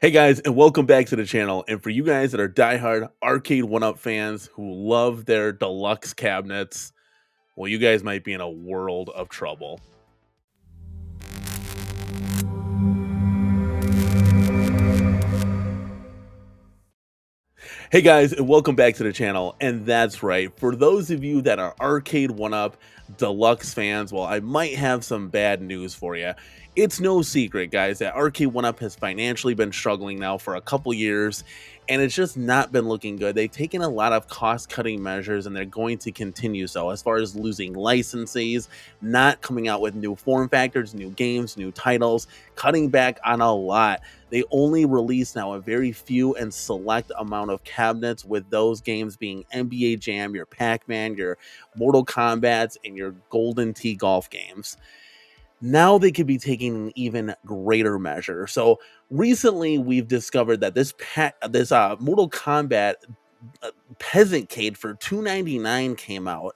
Hey guys, and welcome back to the channel. And for you guys that are diehard Arcade1up fans who love their deluxe cabinets, well, you guys might be in a world of trouble. Hey guys, and welcome back to the channel. And that's right, for those of you that are Arcade1up Deluxe fans, well, I might have some bad news for you. It's no secret, guys, that Arcade1up has financially been struggling now for a couple years, and it's just not been looking good. They've taken a lot of cost-cutting measures, and they're going to continue so, as far as losing licensees, not coming out with new form factors, new games, new titles, cutting back on a lot. They only release now a very few and select amount of cabinets, with those games being NBA Jam, your Pac-Man, your Mortal Kombats, and your Golden Tee golf games. Now they could be taking an even greater measure. So recently we've discovered that this Mortal Kombat Peasantcade for $2.99 came out,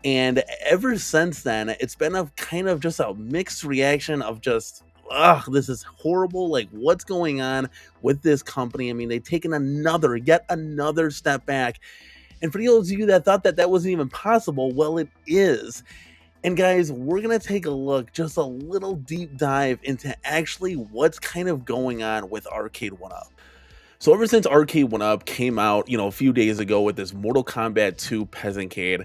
and ever since then it's been a kind of just a mixed reaction of just, ugh, this is horrible. Like, what's going on with this company? I mean, they've taken yet another step back. And for those of you that thought that that wasn't even possible, well, it is. And guys, we're going to take a look, just a little deep dive into actually what's kind of going on with Arcade1up. So ever since Arcade1up came out, a few days ago with this Mortal Kombat 2 Peasantcade,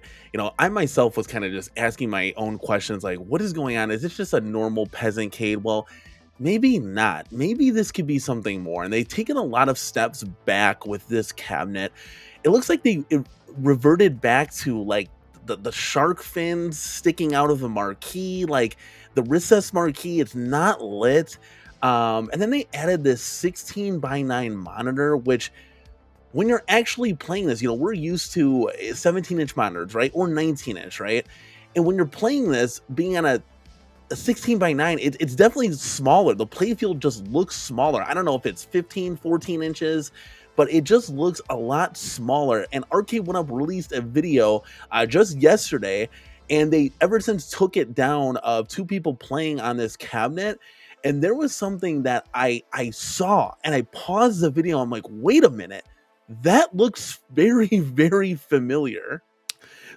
I myself was kind of just asking my own questions like, what is going on? Is this just a normal Peasantcade? Well, maybe not. Maybe this could be something more. And they've taken a lot of steps back with this cabinet. It looks like it reverted back to like the shark fins sticking out of the marquee, like the recessed marquee, it's not lit. And then they added this 16:9 monitor, which when you're actually playing this, we're used to 17-inch monitors, right? Or 19-inch, right? And when you're playing this, being on a 16:9, it's definitely smaller. The playfield just looks smaller. I don't know if it's 15, 14 inches, but it just looks a lot smaller. And Arcade1up released a video just yesterday, and they ever since took it down of two people playing on this cabinet. And there was something that I saw, and I paused the video. I'm like, wait a minute, that looks very, very familiar.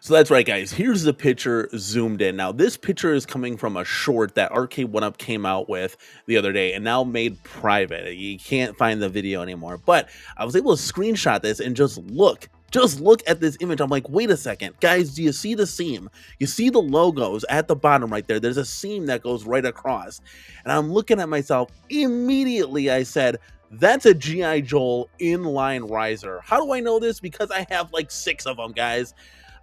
So that's right, guys. Here's the picture zoomed in. Now, this picture is coming from a short that Arcade1up came out with the other day and now made private. You can't find the video anymore. But I was able to screenshot this and just look. Just look at this image. I'm like, wait a second. Guys, do you see the seam? You see the logos at the bottom right there? There's a seam that goes right across. And I'm looking at myself. Immediately, I said, that's a G.I. Joe inline riser. How do I know this? Because I have like 6 of them, guys.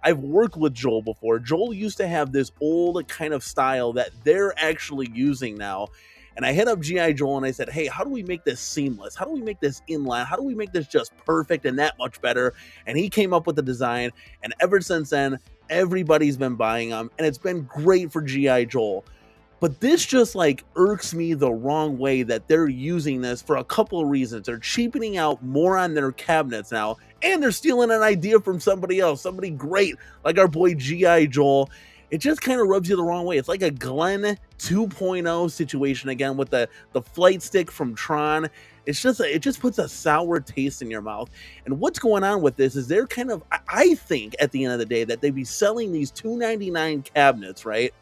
I've worked with Joel before. Joel used to have this old kind of style that they're actually using now. And I hit up G.I. Joel and I said, hey, how do we make this seamless? How do we make this inline? How do we make this just perfect and that much better? And he came up with the design. And ever since then, everybody's been buying them. And it's been great for G.I. Joel. But this just like irks me the wrong way that they're using this for a couple of reasons. They're cheapening out more on their cabinets now, and they're stealing an idea from somebody else, somebody great like our boy G.I. Joel. It just kind of rubs you the wrong way. It's like a Glenn 2.0 situation again with the flight stick from Tron. It just puts a sour taste in your mouth. And what's going on with this is they're kind of, I think at the end of the day, that they'd be selling these $2.99 cabinets, right?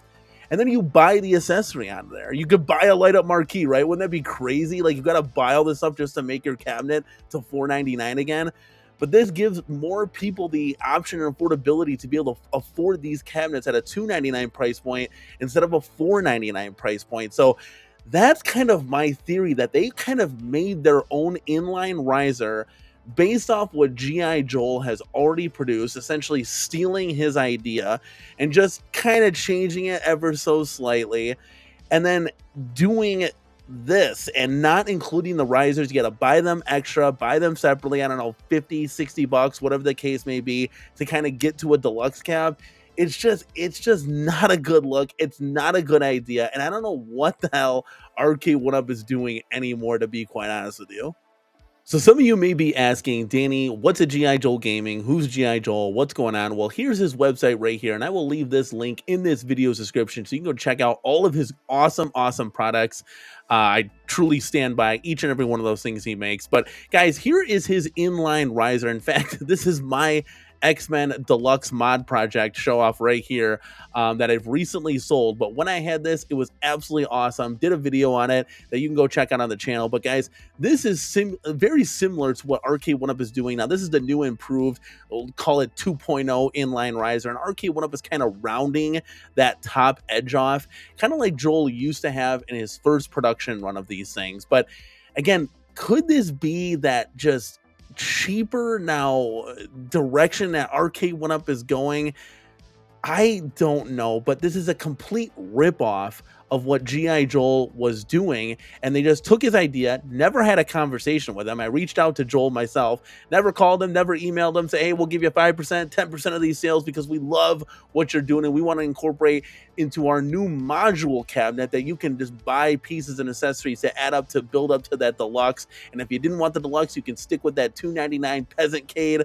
And then you buy the accessory on there. You could buy a light up marquee, right? Wouldn't that be crazy? Like, you got to buy all this stuff just to make your cabinet to $4.99 again. But this gives more people the option and affordability to be able to afford these cabinets at a $2.99 price point instead of a $4.99 price point. So that's kind of my theory, that they kind of made their own inline riser based off what G.I. Joel has already produced, essentially stealing his idea and just kind of changing it ever so slightly, and then doing this and not including the risers. You got to buy them extra, buy them separately, I don't know, 50, 60 bucks, whatever the case may be, to kind of get to a deluxe cab. It's just not a good look. It's not a good idea. And I don't know what the hell Arcade1up is doing anymore, to be quite honest with you. So some of you may be asking, Danny, what's a GI Joel Gaming? Who's GI Joel? What's going on? Well, here's his website right here, and I will leave this link in this video's description so you can go check out all of his awesome products. I truly stand by each and every one of those things he makes. But guys, here is his inline riser. In fact, this is my X-Men Deluxe mod project show off right here that I've recently sold. But when I had this, it was absolutely awesome. Did a video on it that you can go check out on the channel. But guys, this is very similar to what Arcade1up is doing now. This is the new improved, we'll call it 2.0 inline riser, and Arcade1up is kind of rounding that top edge off, kind of like Joel used to have in his first production run of these things. But again, could this be that just cheaper now direction that Arcade1up is going? I don't know, but this is a complete ripoff of what G.I. Joel was doing, and they just took his idea, never had a conversation with him. I reached out to Joel myself, never called him, never emailed him, say, hey, we'll give you 5%, 10% of these sales because we love what you're doing, and we want to incorporate into our new module cabinet that you can just buy pieces and accessories to add up to build up to that deluxe. And if you didn't want the deluxe, you can stick with that $2.99 peasant-cade.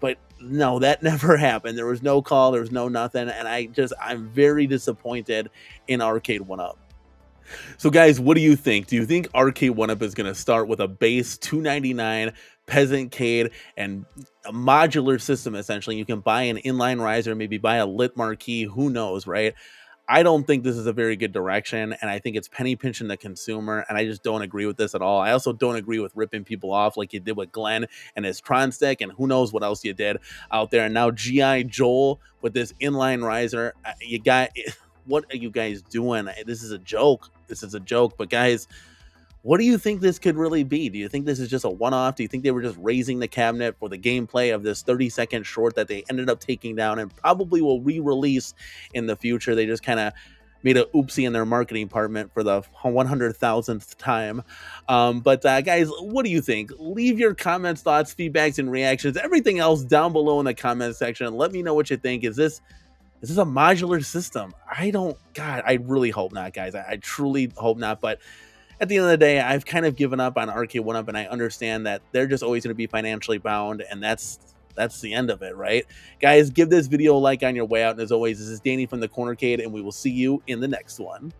But no, that never happened. There was no call, there was no nothing, and I'm very disappointed in Arcade1up. So guys, what do you think? Do you think Arcade1up is going to start with a base $2.99 peasant-cade and a modular system? Essentially, you can buy an inline riser, maybe buy a lit marquee, who knows, right? I don't think this is a very good direction, and I think it's penny pinching the consumer, and I just don't agree with this at all. I also don't agree with ripping people off like you did with Glenn and his Tron stick, and who knows what else you did out there. And now G.I. Joel with this inline riser, you got, what are you guys doing? This is a joke. This is a joke. But guys, what do you think this could really be? Do you think this is just a one-off? Do you think they were just raising the cabinet for the gameplay of this 30-second short that they ended up taking down and probably will re-release in the future? They just kind of made a oopsie in their marketing department for the 100,000th time. But guys, what do you think? Leave your comments, thoughts, feedbacks, and reactions, everything else down below in the comment section. Let me know what you think. Is this a modular system? God, I really hope not, guys. I truly hope not. But at the end of the day, I've kind of given up on Arcade1up, and I understand that they're just always going to be financially bound, and that's the end of it, right? Guys, give this video a like on your way out, and as always, this is Danny from the CornerCade, and we will see you in the next one.